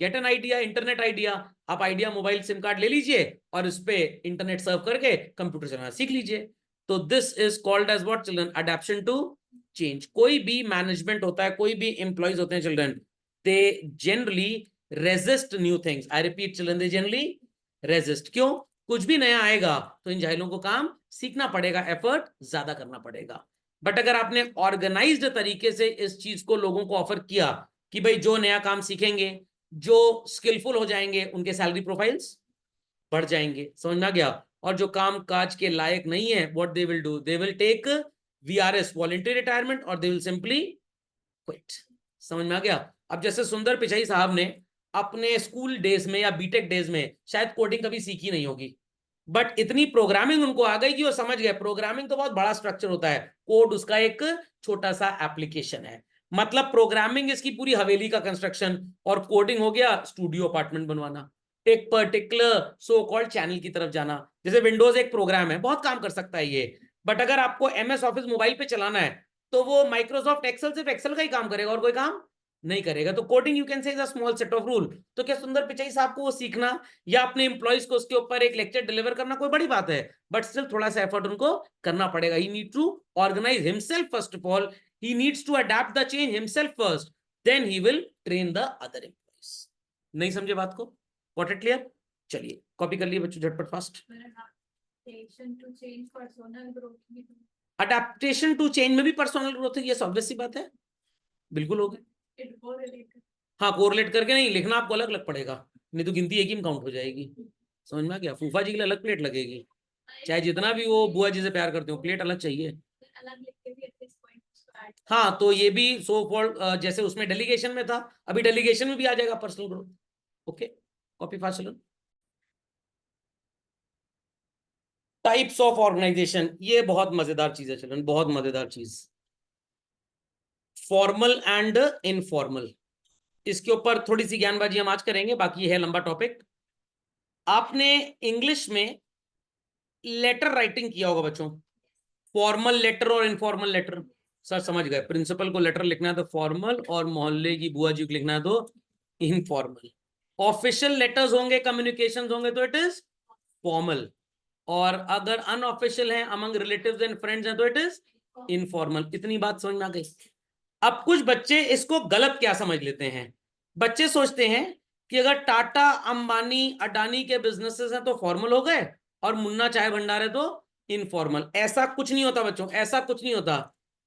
get an idea, internet idea. आप आइडिया मोबाइल सिम कार्ड ले लीजिए और उस पे इंटरनेट सर्व करके कंप्यूटर चलाना सीख लीजिए। तो this is called as what children? Adaption to change. कोई भी मैनेजमेंट होता है, कोई भी एम्प्लॉइज होते हैं children, they generally resist new things. I repeat children, they generally resist. क्यों? कुछ भी नया आएगा तो इन जाहिलों को काम सीखना पड़ेगा, एफर्ट ज्यादा करना पड़ेगा। बट अगर आपने ऑर्गेनाइज्ड तरीके से इस चीज को लोगों को ऑफर किया कि भाई जो नया काम सीखेंगे, जो स्किलफुल हो जाएंगे, उनके सैलरी प्रोफाइल्स बढ़ जाएंगे। समझ में आ गया? और जो काम काज के लायक नहीं है, what they will do, they will take VRS, voluntary retirement, और दे विल सिंपली क्विट। समझ में आ गया? अब जैसे सुंदर पिचाई साहब ने अपने स्कूल डेज में या बीटेक डेज में शायद कोडिंग कभी सीखी नहीं होगी, बट इतनी प्रोग्रामिंग उनको आ गई कि वो समझ गए प्रोग्रामिंग तो बहुत बड़ा स्ट्रक्चर होता है, कोड उसका एक छोटा सा एप्लीकेशन है। मतलब प्रोग्रामिंग इसकी पूरी हवेली का कंस्ट्रक्शन, और कोडिंग हो गया स्टूडियो अपार्टमेंट बनवाना, एक पर्टिकुलर सो कॉल्ड चैनल की तरफ जाना। जैसे विंडोज एक प्रोग्राम है, बहुत काम कर सकता है ये, बट अगर आपको एमएस ऑफिस मोबाइल पे चलाना है तो वो माइक्रोसॉफ्ट एक्सेल सिर्फ एक्सेल का ही काम करेगा और कोई काम नहीं करेगा। तो coding you can say is a small set of rule. तो क्या सुंदर पिचाई साहब को वो सीखना या अपने एम्प्लॉइज को उसके ऊपर एक लेक्चर डिलीवर करना कोई बड़ी बात है, बट स्टिल थोड़ा सा एफर्ट उनको करना पड़ेगा। He need to organize himself first of all, he needs to adapt the change himself first, then he will train the other employees. नहीं समझे बात को? Got it clear? चलिए कॉपी कर लिए बच्चों झटपट फास्ट। अडेप्टेशन टू चेंज में भी पर्सनल ग्रोथ है, ये ऑब्वियस सी बात है, बिल्कुल होगी। हाँ कोरिलेट करके नहीं लिखना, आपको अलग अलग पड़ेगा, नहीं तो गिनती एक ही में काउंट हो जाएगी। समझ में आ गया? फूफा जी के लिए अलग प्लेट लगेगी, चाहे जितना भी वो बुआ जी से प्यार करते हो, प्लेट अलग चाहिए। हाँ तो ये भी सो कॉल्ड जैसे उसमें डेलीगेशन में था, अभी डेलीगेशन में भी आ जाएगा personal growth. Okay copy fast चलो। टाइप्स ऑफ ऑर्गेनाइजेशन, ये बहुत मजेदार चीज है चलन, बहुत मजेदार चीज। फॉर्मल एंड इनफॉर्मल, इसके ऊपर थोड़ी सी ज्ञानबाजी हम आज करेंगे, बाकी है लंबा टॉपिक। आपने इंग्लिश में लेटर राइटिंग किया होगा बच्चों, फॉर्मल लेटर और इनफॉर्मल लेटर। सर समझ गए, प्रिंसिपल को लेटर लिखना है तो फॉर्मल, और मोहल्ले की बुआ जी को लिखना है तो इनफॉर्मल। ऑफिशियल लेटर्स होंगे, कम्युनिकेशंस होंगे तो इट इज फॉर्मल, और अगर अनऑफिशियल है अमंग रिलेटिव्स एंड फ्रेंड्स हैं तो इट इज इनफॉर्मल। इतनी बात समझ में आ गई? अब कुछ बच्चे इसको गलत क्या समझ लेते हैं, बच्चे सोचते हैं कि अगर टाटा अंबानी अडानी के बिजनेसेस हैं तो फॉर्मल हो गए, और मुन्ना चाय भंडार है तो इनफॉर्मल। ऐसा कुछ नहीं होता बच्चों, ऐसा कुछ नहीं होता।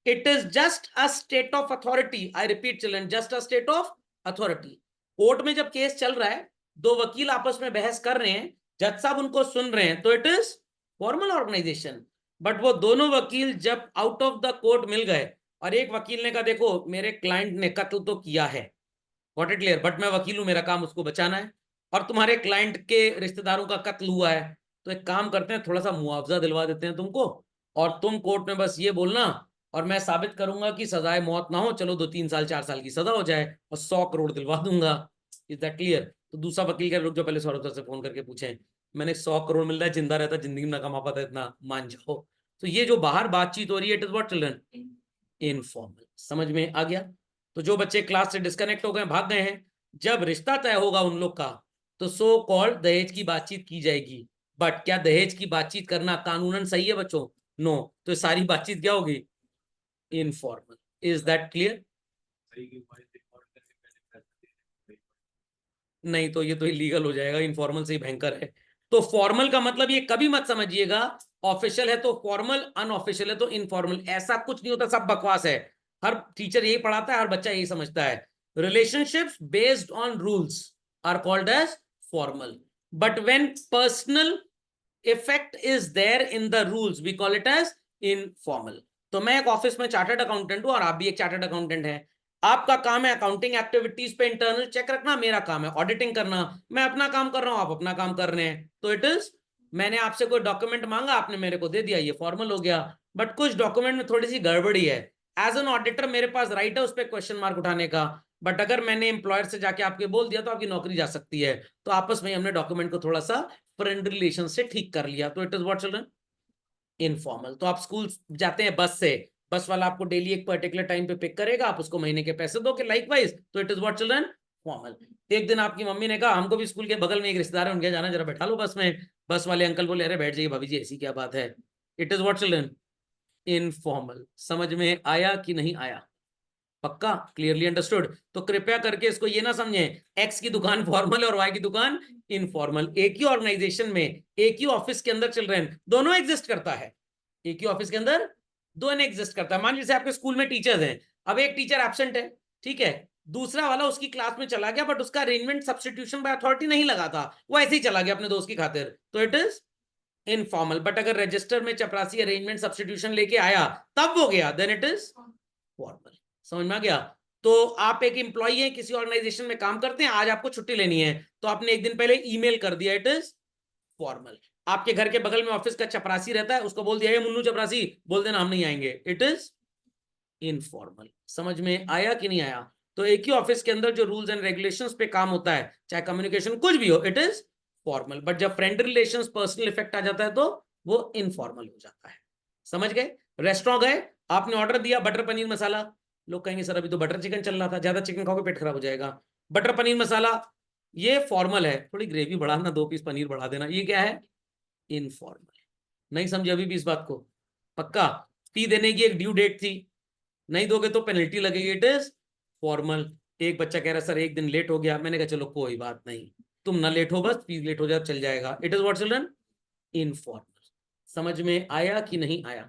It is just a state of authority, I repeat children, just a state of authority. Court में जब केस चल रहा है, दो वकील आपस में बहस कर रहे हैं, जज साहब उनको सुन रहे हैं, तो it is formal organisation. But वो दोनों वकील जब आउट ऑफ द कोर्ट मिल गए, और एक वकील ने कहा देखो मेरे क्लाइंट ने कत्ल तो किया है, गॉट इट क्लियर, बट मैं वकील हूं, मेरा काम उसको बचाना है, और तुम्हारे क्लाइंट के रिश्तेदारों का कत्ल हुआ है, तो एक काम करते हैं थोड़ा सा मुआवजा दिलवा देते हैं तुमको, और तुम कोर्ट में बस ये बोलना, और मैं साबित करूंगा कि सजाए मौत ना हो, चलो 2-3 साल 4 साल की सजा हो जाए, और 100 करोड़ दिलवा दूंगा। Is that clear? तो दूसरा वकील कह रुक जाओ, पहले सौरभ सर से फोन करके पूछे, मैंने 100 करोड़ मिल रहा है, जिंदा रहता जिंदगी में ना कमा पाता इतना, मान जाओ। तो ये जो बाहर बातचीत हो रही है, it is what children? Informal. समझ में आ गया? तो जो बच्चे क्लास से डिस्कनेक्ट हो गए, भाग गए हैं, जब रिश्ता तय होगा उन लोग का, तो सो कॉल्ड दहेज की बातचीत की जाएगी। बट क्या दहेज की बातचीत करना कानूनन सही है बच्चों? नो। तो सारी बातचीत क्या होगी? इनफॉर्मल। Is that clear? नहीं तो ये तो इलीगल हो जाएगा, इनफॉर्मल से ही भयंकर है। तो फॉर्मल का मतलब ये कभी मत समझिएगा ऑफिशियल है तो फॉर्मल, अनऑफिशियल है तो इनफॉर्मल, ऐसा कुछ नहीं होता, सब बकवास है। हर टीचर यही पढ़ाता है, हर बच्चा यही समझता है। Relationships based on rules are called as formal, but when personal effect is there in the rules we call it as informal. तो मैं एक ऑफिस में चार्टर्ड अकाउंटेंट हूं, और आप भी एक चार्टर्ड अकाउंटेंट हैं। आपका काम है अकाउंटिंग एक्टिविटीज पे इंटरनल चेक रखना, मेरा काम है ऑडिटिंग करना। मैं अपना काम कर रहा हूं, आप अपना काम कर रहे हैं, तो इट इज, मैंने आपसे कोई डॉक्यूमेंट मांगा, आपने मेरे को दे दिया, ये फॉर्मल हो गया। बट कुछ डॉक्यूमेंट में थोड़ी सी गड़बड़ी है, एज एन ऑडिटर मेरे पास राइट है उस पर क्वेश्चन मार्क उठाने का, बट अगर मैंने एम्प्लॉयर से जाके आपके बोल दिया तो आपकी नौकरी जा सकती है। तो आपस में हमने डॉक्यूमेंट को थोड़ा सा फ्रेंड रिलेशन से ठीक कर लिया, तो it is what children? Informal. तो आप स्कूल जाते हैं बस से, बस वाला आपको डेली एक पर्टिकुलर टाइम पे पिक करेगा, आप उसको महीने के पैसे दो, लाइक वाइज, तो it is what children? Formal. एक दिन आपकी मम्मी ने कहा हमको भी स्कूल के बगल में एक रिश्तेदार है, उनके जाना, जरा बैठा लो बस में। बस वाले अंकल बोले अरे बैठ जाइए भाभी जी, ऐसी क्या बात है? It is what children? Informal. समझ में आया कि नहीं आया? पक्का क्लियरली अंडरस्टूड? तो कृपया करके इसको ये ना समझें एक्स की दुकान फॉर्मल और वाई की दुकान इनफॉर्मल। एक ही ऑर्गेनाइजेशन में, एक ही ऑफिस के अंदर चिल्ड्रन दोनों एग्जिस्ट करता है, एक ही ऑफिस के अंदर दोनों एग्जिस्ट करता है। मान लीजिए आपके स्कूल में टीचर्स हैं, अब एक टीचर एब्सेंट है, ठीक है, दूसरा वाला उसकी क्लास में चला गया, बट उसका अरेंजमेंट सब्स्टिट्यूशन बाय अथॉरिटी नहीं लगा था, वो ऐसे ही चला गया अपने दोस्त की खातिर, तो इट इज इनफॉर्मल। बट अगर रजिस्टर में चपरासी अरेंजमेंट सब्स्टिट्यूशन लेके आया तब वो गया, देन इट इज फॉर्मल। समझ में आ गया? तो आप एक एम्प्लॉय हैं, किसी ऑर्गेनाइजेशन में काम करते हैं, आज आपको छुट्टी लेनी है, तो आपने एक दिन पहले ईमेल कर दिया, इट इज फॉर्मल। आपके घर के बगल में ऑफिस का चपरासी रहता है, उसको बोल दिया है मुन्नू चपरासी, बोल देना हम नहीं आएंगे, इट इज इनफॉर्मल। समझ में आया कि नहीं आया? तो एक ही ऑफिस के अंदर जो रूल्स एंड रेगुलेशंस पे काम होता है, चाहे कम्युनिकेशन कुछ भी हो, इट इज फॉर्मल। बट जब फ्रेंड रिलेशंस, पर्सनल इफेक्ट आ जाता है तो वो इनफॉर्मल हो जाता है। समझ गए? रेस्टोरेंट गए, आपने ऑर्डर दिया बटर पनीर मसाला, लोग कहेंगे सर अभी तो बटर चिकन चल रहा था, ज्यादा चिकन खाओगे पेट खराब हो जाएगा। बटर पनीर मसाला, ये फॉर्मल है, थोड़ी ग्रेवी बढ़ाना, 2 पीस पनीर बढ़ा देना, ये क्या है? इनफॉर्मल। नहीं समझे अभी भी इस बात को? पक्का? फी देने की एक ड्यू डेट थी, नहीं दोगे तो पेनल्टी लगेगी, इट इज फॉर्मल। एक बच्चा कह रहा सर एक दिन लेट हो गया, मैंने कहा चलो कोई बात नहीं, तुम ना लेट हो, बस फीस लेट हो जाए चल जाएगा, it is what children? Informal. समझ में आया कि नहीं आया?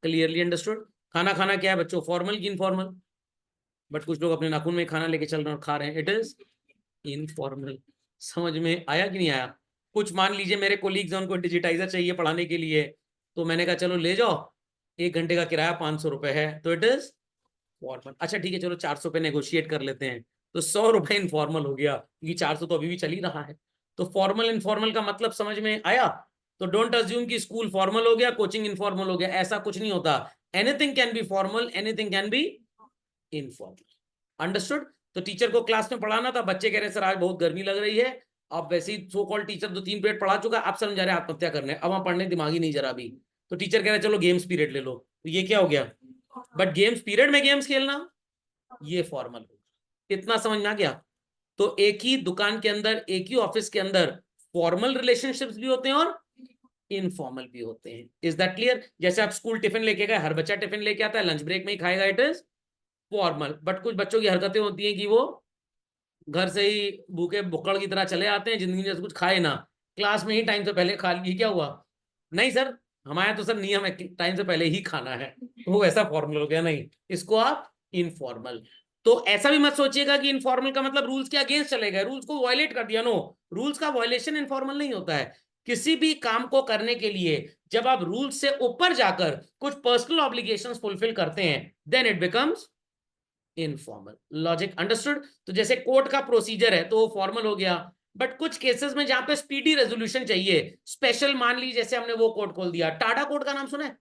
Clearly understood? खाना खाना क्या है बच्चों, फॉर्मल की इनफॉर्मल? बट कुछ लोग अपने नाखून में खाना लेके चल रहे हैं और खा रहे हैं, इट इज इनफॉर्मल। समझ में आया कि नहीं आया? कुछ मान लीजिए मेरे कोलीग्स हैं, उनको डिजिटाइजर चाहिए पढ़ाने के लिए, तो मैंने कहा चलो ले जाओ, 1 घंटे का किराया 500 रुपए है, तो इट इज फॉर्मल। अच्छा ठीक है चलो 400 पे नेगोशिएट कर लेते हैं, तो 100 रुपए इनफॉर्मल हो गया, क्योंकि 400 तो अभी भी चल ही रहा है। तो फॉर्मल इनफॉर्मल का मतलब समझ में आया? तो डोंट अज्यूम कि स्कूल फॉर्मल हो गया कोचिंग इनफॉर्मल हो गया, ऐसा कुछ नहीं होता। Anything can be formal, anything can be informal. Understood? तो टीचर को क्लास में पढ़ाना था, बच्चे कह रहे सर आज बहुत गर्मी लग रही है, अब वैसे ही सो कॉल्ड टीचर 2-3 पीरियड पढ़ा चुका, आप समझा रहे आत्महत्या करने, अब वहां पढ़ने दिमाग ही नहीं जरा भी। तो टीचर कह रहे चलो गेम्स पीरियड ले लो, तो ये क्या हो गया? बट गेम्स पीरियड में गेम्स खेलना, ये फॉर्मल होगा। इतना समझ में आ गया? तो एक ही दुकान के अंदर, एक ही ऑफिस के अंदर फॉर्मल रिलेशनशिप्स भी होते हैं और इनफॉर्मल भी होते हैं। Is that clear? जैसे आप स्कूल टिफिन लेके गए, हर बच्चा टिफिन लेके आता है, लंच ब्रेक में ही खाएगा, इट इज फॉर्मल। बट कुछ बच्चों की हरकतें होती हैं कि वो घर से ही भूखे बुक्कड़ की तरह चले आते हैं, जिंदगी में कुछ खाए ना, क्लास में ही टाइम से पहले खा लिए, क्या हुआ? नहीं सर हमारे तो सर नियम है टाइम से पहले ही खाना है, तो वो ऐसा फॉर्मल हो गया, नहीं, इसको आप इनफॉर्मल। तो ऐसा भी मत सोचिएगा कि इनफॉर्मल का मतलब रूल्स के अगेंस्ट चले गए, रूल्स को वायलेट कर दिया, नो, रूल्स का वायलेशन इनफॉर्मल नहीं होता है। किसी भी काम को करने के लिए जब आप रूल्स से ऊपर जाकर कुछ पर्सनल ऑब्लिगेशंस फुलफिल करते हैं, then it becomes informal. Logic understood? तो जैसे कोर्ट का प्रोसीजर है तो वो फॉर्मल हो गया, बट कुछ केसेस में जहां पे स्पीडी रेजोल्यूशन चाहिए, स्पेशल, मान लीजिए जैसे हमने वो कोर्ट खोल दिया, टाडा कोर्ट का नाम सुना है?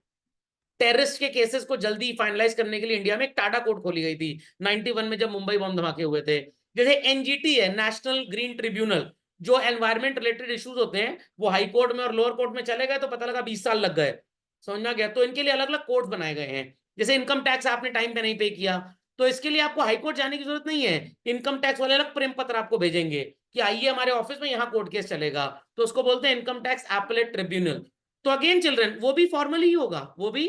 टेररिस्ट के केसेस को जल्दी फाइनलाइज करने के लिए इंडिया में एक टाडा कोर्ट खोली गई थी 91 में, जब मुंबई बम धमाके हुए थे। जैसे एनजीटी है, नेशनल ग्रीन ट्रिब्यूनल, जो एनवायरमेंट रिलेटेड इश्यूज होते हैं वो हाई कोर्ट में और लोअर कोर्ट में चले गए तो पता लगा 20 साल लग गए, समझ में आ गया? तो इनके लिए अलग अलग कोर्ट बनाए गए हैं। जैसे इनकम टैक्स आपने टाइम पे नहीं पे किया, तो इसके लिए आपको हाई कोर्ट जाने की जरूरत नहीं है, इनकम टैक्स वाले अलग प्रेम पत्र आपको भेजेंगे कि आइए हमारे ऑफिस में यहाँ कोर्ट केस चलेगा, तो उसको बोलते हैं इनकम टैक्स एपेलेट ट्रिब्यूनल। तो अगेन चिल्ड्रन, वो भी फॉर्मल ही होगा, वो भी।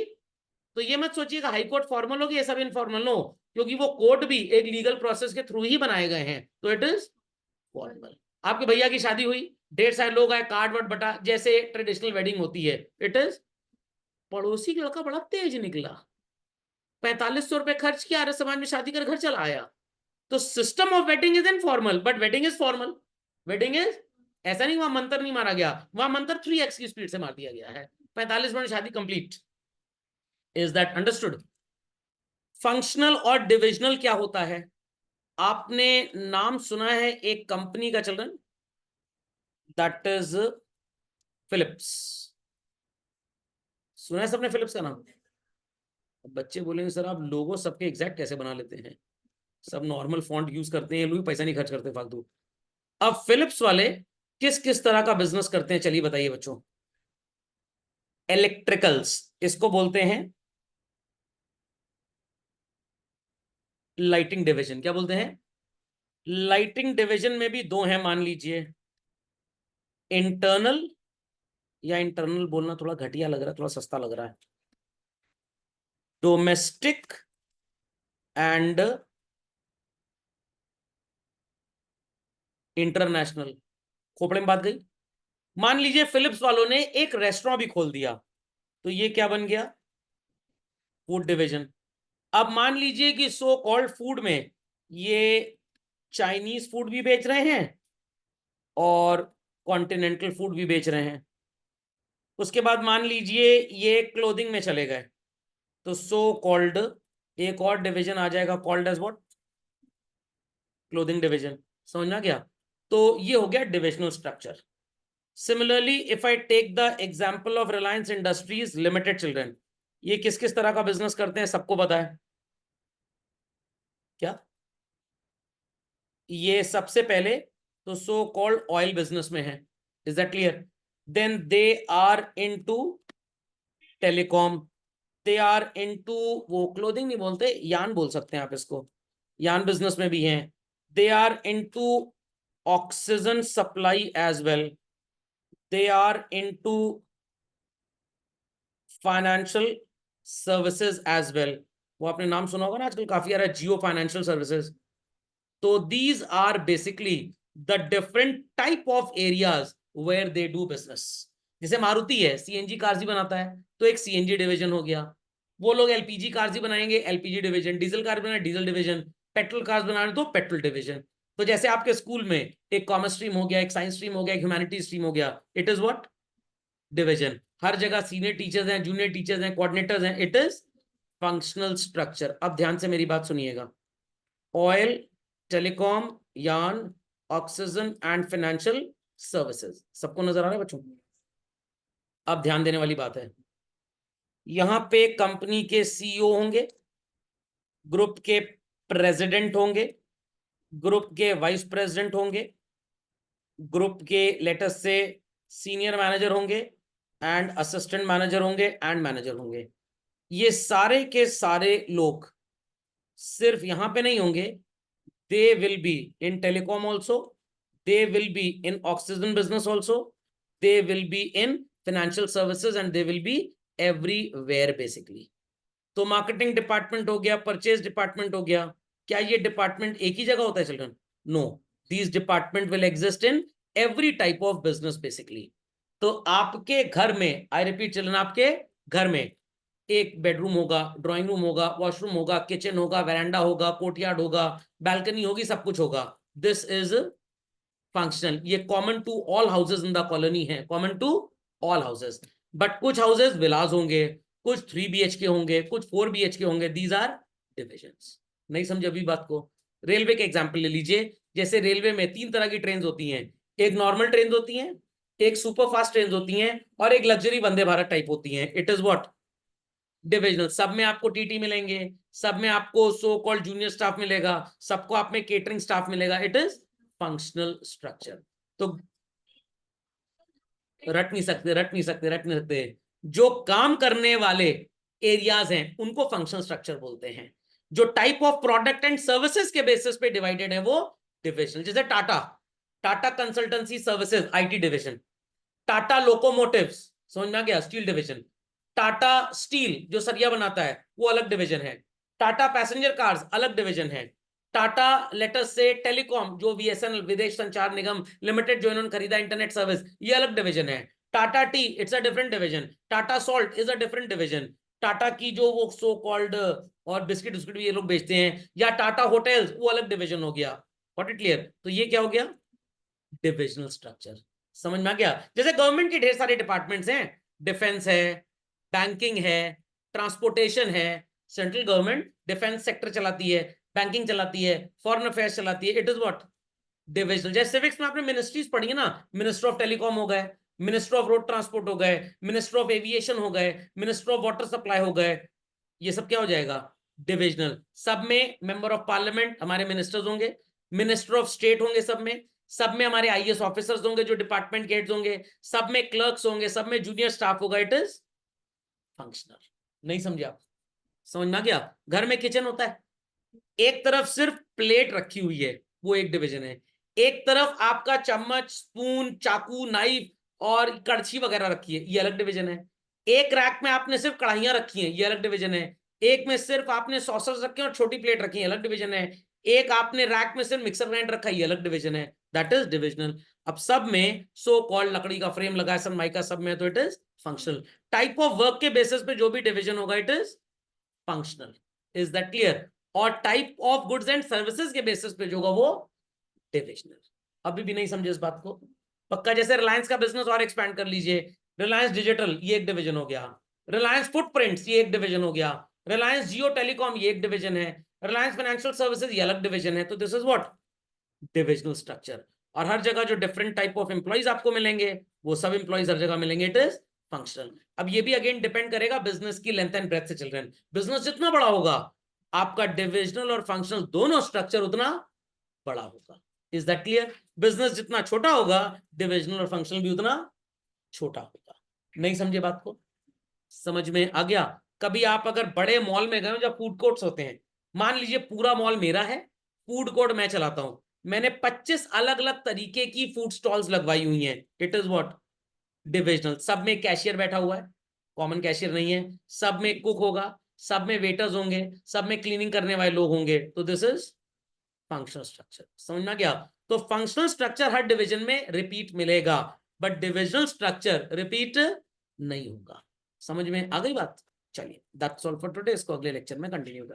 तो ये मत सोचिएगा हाई कोर्ट फॉर्मल होगी, ये सब इनफॉर्मल, नो, क्योंकि वो कोर्ट भी एक लीगल प्रोसेस के थ्रू ही बनाए गए हैं, तो इट इज फॉर्मल। आपके भैया की शादी हुई, 150 लोग आए, कार्ड वर्ड बटा, जैसे ट्रेडिशनल वेडिंग होती है, इट इज। पड़ोसी का लड़का बड़ा तेज निकला, 4500 रुपए खर्च किया, अरे समाज में शादी कर घर चला आया। तो system of wedding is informal but wedding is formal. Wedding is, ऐसा नहीं वहां मंत्र नहीं मारा गया, वहां मंत्र 3x की स्पीड से मार दिया गया है, 45 मिनट शादी complete. Is that understood? Functional और डिविजनल क्या होता है? आपने नाम सुना है एक कंपनी का चिल्ड्रन, दैट इज फिलिप्स। सुना है सबने फिलिप्स का नाम? बच्चे बोलेंगे सर आप लोगो सबके एग्जैक्ट कैसे बना लेते हैं, सब नॉर्मल फॉन्ट यूज करते हैं, लोग पैसा नहीं खर्च करते फालतू। अब फिलिप्स वाले किस किस तरह का बिजनेस करते हैं, चलिए बताइए बच्चों। इलेक्ट्रिकल्स, इसको बोलते हैं लाइटिंग डिवीजन। क्या बोलते हैं? लाइटिंग डिवीजन में भी दो हैं, मान लीजिए इंटरनल, या इंटरनल बोलना थोड़ा घटिया लग रहा है, थोड़ा सस्ता लग रहा है, डोमेस्टिक एंड इंटरनेशनल। खोपड़े में बात गई। मान लीजिए फिलिप्स वालों ने एक रेस्टोरेंट भी खोल दिया, तो ये क्या बन गया? Food division. अब मान लीजिए कि सो कॉल्ड फूड में ये चाइनीज फूड भी बेच रहे हैं और कॉन्टिनेंटल फूड भी बेच रहे हैं। उसके बाद मान लीजिए ये क्लोथिंग में चले गए, तो सो कॉल्ड एक और डिवीजन आ जाएगा, called as what? Clothing division. समझ में आ गया? तो ये हो गया divisional structure. Similarly if I take the example of Reliance industries limited children, ये किस किस तरह का बिजनेस करते हैं सबको पता है क्या? ये सबसे पहले तो सो कॉल्ड ऑयल बिजनेस में है, is that clear? Then they are into telecom, they are into, वो क्लोथिंग नहीं बोलते, यान बोल सकते हैं आप इसको, यान बिजनेस में भी हैं। They are into oxygen supply as well, they are into financial services as well. वो आपने नाम सुना होगा ना, आजकल काफी आ रहा है जियो फाइनेंशियल सर्विसेज। तो these are basically the different type of areas where they do business. जैसे मारुति है, सीएनजी कार्स ही बनाता है, तो एक सीएनजी डिवीजन हो गया। वो लोग एलपीजी कार्स ही बनाएंगे, एलपीजी डिवीजन। डीजल कार बनाए, डीजल डिवीजन। पेट्रोल कार्स बनाने तो पेट्रोल डिवीजन। तो जैसे आपके स्कूल में एक कॉमर्स स्ट्रीम हो गया, एक साइंस स्ट्रीम हो गया, एक ह्यूमैनिटी स्ट्रीम हो गया, इट इज व्हाट? डिवीजन। हर जगह सीनियर टीचर्स हैं, जूनियर टीचर्स हैं, कोऑर्डिनेटर्स हैं, इट इज फंक्शनल स्ट्रक्चर। अब ध्यान से मेरी बात सुनिएगा। ऑयल, टेलीकॉम, यान, ऑक्सीजन एंड फाइनेंशियल सर्विसेज, सबको नजर आ रहा है बच्चों? अब ध्यान देने वाली बात है, यहां पे कंपनी के सीईओ होंगे, ग्रुप के प्रेसिडेंट होंगे, ग्रुप के वाइस प्रेसिडेंट होंगे, ग्रुप के लेटेस्ट से सीनियर मैनेजर होंगे, एंड असिस्टेंट मैनेजर होंगे, एंड मैनेजर होंगे। ये सारे के सारे लोग सिर्फ यहां पे नहीं होंगे, they will be in telecom also, they will be in oxygen business also, they will be in financial services, and they will be everywhere basically। तो मार्केटिंग डिपार्टमेंट हो गया, परचेज डिपार्टमेंट हो गया, क्या ये डिपार्टमेंट एक ही जगह होता है children? No, these department will exist in every type of business basically. तो आपके घर में, आई रिपीट चिल्ड्रन, आपके घर में एक बेडरूम होगा, ड्राइंग रूम होगा, वॉशरूम होगा, किचन होगा, वेरांडा होगा, कोर्टयार्ड होगा, बालकनी होगी, सब कुछ होगा। This is functional. ये common to all houses in the colony है, common to all houses. But कुछ हाउसेज विलास होंगे, कुछ 3 BHK होंगे, कुछ 4 BHK होंगे, दीज आर डिविजन्स। नहीं समझे अभी बात को? रेलवे के एग्जाम्पल ले लीजिए। जैसे रेलवे में 3 तरह की ट्रेन होती हैं, एक नॉर्मल ट्रेन होती हैं, एक सुपर फास्ट ट्रेन होती हैं, और एक लग्जरी वंदे भारत टाइप होती हैं। It is what? डिविजनल। सब में आपको टीटी मिलेंगे, सब में आपको सो कॉल्ड जूनियर स्टाफ मिलेगा, सबको आप में केटरिंग स्टाफ मिलेगा। It is functional structure. तो रट नहीं सकते। जो काम करने वाले एरियाज हैं उनको फंक्शनल स्ट्रक्चर बोलते हैं। जो type of product and services के बेसिस पे डिवाइडेड है वो डिविजनल। जैसे Tata, Tata consultancy services IT division. Tata locomotives, समझ में आ गया, स्टील डिविजन। टाटा स्टील जो सरिया बनाता है वो अलग डिवीजन है। टाटा पैसेंजर कार्स अलग डिवीजन है। टाटा लेटस से टेलीकॉम, जो बीएसएनएल विदेश संचार निगम लिमिटेड जो इन्होंने खरीदा इंटरनेट सर्विस, ये अलग डिवीजन है। Tata T, it's a different division. Tata salt is a different division. Tata की जो वो सो कॉल्ड और बिस्किट बिस्किट भी ये लोग बेचते हैं, या टाटा होटल्स, वो अलग डिवीजन हो गया। What it clear? तो ये क्या हो गया? Divisional structure. समझ में आ गया? जैसे गवर्नमेंट के ढेर सारे डिपार्टमेंट्स हैं, डिफेंस है, बैंकिंग है, ट्रांसपोर्टेशन है। सेंट्रल गवर्नमेंट डिफेंस सेक्टर चलाती है, बैंकिंग चलाती है, फॉरेन अफेयर्स चलाती है। It is what? डिविजनल। जैसे सिविक्स में आपने मिनिस्ट्रीज पढ़ी है ना, मिनिस्टर ऑफ टेलीकॉम हो गए, मिनिस्टर ऑफ रोड ट्रांसपोर्ट हो गए, मिनिस्टर ऑफ एविएशन हो गए, मिनिस्टर ऑफ वाटर सप्लाई हो गए। ये सब क्या हो जाएगा? डिविजनल। सब में मेंबर ऑफ पार्लियामेंट हमारे मिनिस्टर्स होंगे, मिनिस्टर ऑफ स्टेट होंगे सब में हमारे आईएएस ऑफिसर्स होंगे जो डिपार्टमेंट के हेड्स होंगे, सब में क्लर्क्स होंगे, सब में जूनियर स्टाफ होगा। It is functional. नहीं समझे आप? समझ में आ गया? घर में किचन होता है, एक तरफ सिर्फ प्लेट रखी हुई है, वो एक डिवीजन है। एक तरफ आपका चम्मच, स्पून, चाकू, नाइफ और कड़छी वगैरह रखी है, ये अलग डिवीजन है। एक रैक में आपने सिर्फ कढ़ाइयां रखी हैं, ये अलग डिवीजन है। एक में सिर्फ आपने सॉसर्स रखे हैं और छोटी प्लेट रखी है, अलग डिवीजन है। एक आपने रैक में सिर्फ मिक्सर ग्राइंडर रखा है, ये अलग डिवीजन है। That is divisional. अब सब में सो कॉल्ड लकड़ी का फ्रेम लगा है, सनमाइका सब में, तो it is functional. Type of work के बेसिस पे जो भी डिवीजन होगा, it is functional. Is that clear? और type of goods and services के बेसिस पे जो होगा वो डिविजनल। अभी भी नहीं समझे इस बात को? पक्का? जैसे रिलायंस का बिजनेस और एक्सपैंड कर लीजिए, रिलायंस डिजिटल ये एक डिवीजन हो गया, रिलायंस फुटप्रिंट्स ये एक डिवीजन हो गया, रिलायंस जियो टेलीकॉम ये एक डिवीजन है, रिलायंस फाइनेंशियल सर्विसेज ये अलग डिवीजन है। तो this is what? Divisional structure. और हर जगह जो डिफरेंट टाइप ऑफ एम्प्लॉइज आपको मिलेंगे, वो सब एम्प्लॉइज हर जगह मिलेंगे। It is functional. अब ये भी अगेन डिपेंड करेगा बिजनेस की लेंथ एंड ब्रेथ से चिल्ड्रन। बिजनेस जितना बड़ा होगा, आपका डिविजनल और फंक्शनल दोनों स्ट्रक्चर उतना बड़ा होगा। Is that clear? बिजनेस जितना छोटा होगा, डिविजनल और फंक्शनल भी उतना छोटा होगा। नहीं समझे बात को? समझ में आ गया? कभी आप अगर बड़े मॉल में गए हो जब फूड कोर्ट्स होते हैं, मान लीजिए पूरा मॉल मेरा है, फूड कोर्ट मैं चलाता हूं, मैंने 25 अलग अलग तरीके की फूड स्टॉल्स लगवाई हुई हैं, इट इज व्हाट, डिविजनल। सब में कैशियर बैठा हुआ है, कॉमन कैशियर नहीं है, सब में कुक होगा, सब में वेटर्स होंगे, सब में क्लीनिंग करने वाले लोग होंगे, तो दिस इज फंक्शनल स्ट्रक्चर। समझ में गया? तो फंक्शनल स्ट्रक्चर हर डिवीजन में रिपीट मिलेगा, बट डिविजनल स्ट्रक्चर रिपीट नहीं होगा। समझ में आ गई बात? चलिए दैट्स ऑल फॉर टुडे, इसको अगले लेक्चर में कंटिन्यू